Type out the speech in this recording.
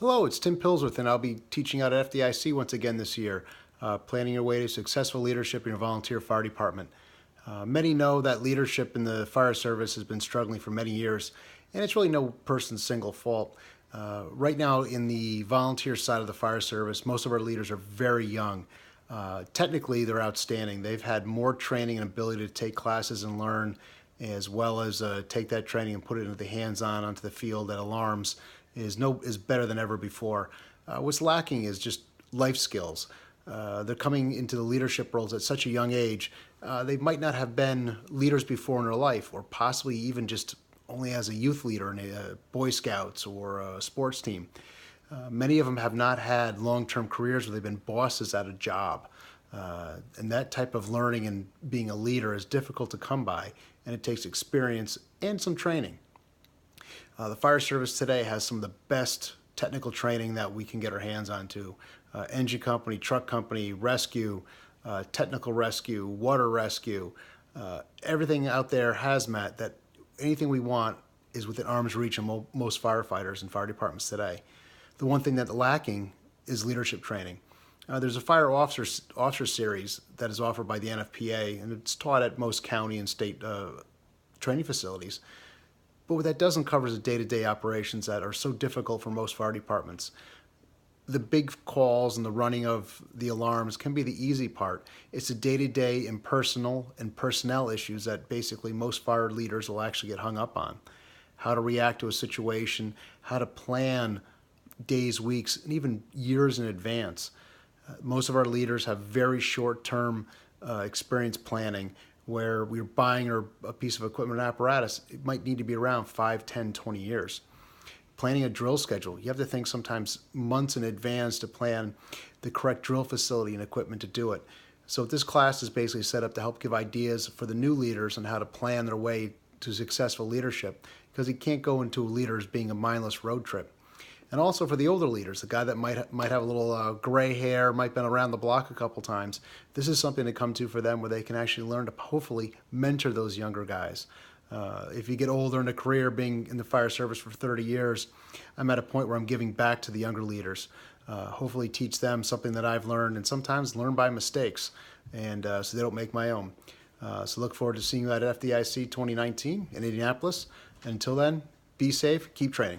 Hello, it's Tim Pillsworth, and I'll be teaching out at Fdic once again this year, planning your way to successful leadership in your volunteer fire department. Many know that leadership in the fire service has been struggling for many years, and it's really no person's single fault. Right now, in the volunteer side of the fire service, most of our leaders are very young. Technically, they're outstanding. They've had more training and ability to take classes and learn, as well as take that training and put it into the hands-on onto the field at alarms is better than ever before. What's lacking is just life skills. They're coming into the leadership roles at such a young age. They might not have been leaders before in their life, or possibly even just only as a youth leader in a Boy Scouts or a sports team. Many of them have not had long-term careers where they've been bosses at a job. And that type of learning and being a leader is difficult to come by, and it takes experience and some training. The fire service today has some of the best technical training that we can get our hands onto. Engine company, truck company, rescue, technical rescue, water rescue, everything out there hazmat, that anything we want is within arm's reach of most firefighters and fire departments today. The one thing that's lacking is leadership training. There's a fire officer series that is offered by the NFPA, and it's taught at most county and state training facilities. But what that doesn't cover is the day-to-day operations that are so difficult for most fire departments. The big calls and the running of the alarms can be the easy part. It's the day-to-day impersonal and personnel issues that basically most fire leaders will actually get hung up on. How to react to a situation, how to plan days, weeks, and even years in advance. Most of our leaders have very short-term experience planning, where we're buying a piece of equipment or apparatus. It might need to be around 5, 10, 20 years. Planning a drill schedule, you have to think sometimes months in advance to plan the correct drill facility and equipment to do it. So this class is basically set up to help give ideas for the new leaders on how to plan their way to successful leadership, because you can't go into a leader as being a mindless road trip. And also for the older leaders, the guy that might have a little gray hair, might have been around the block a couple times, this is something to come to for them where they can actually learn to hopefully mentor those younger guys. If you get older in a career, being in the fire service for 30 years, I'm at a point where I'm giving back to the younger leaders. Hopefully teach them something that I've learned, and sometimes learn by mistakes, and so they don't make my own. So look forward to seeing you at FDIC 2019 in Indianapolis. And until then, be safe, keep training.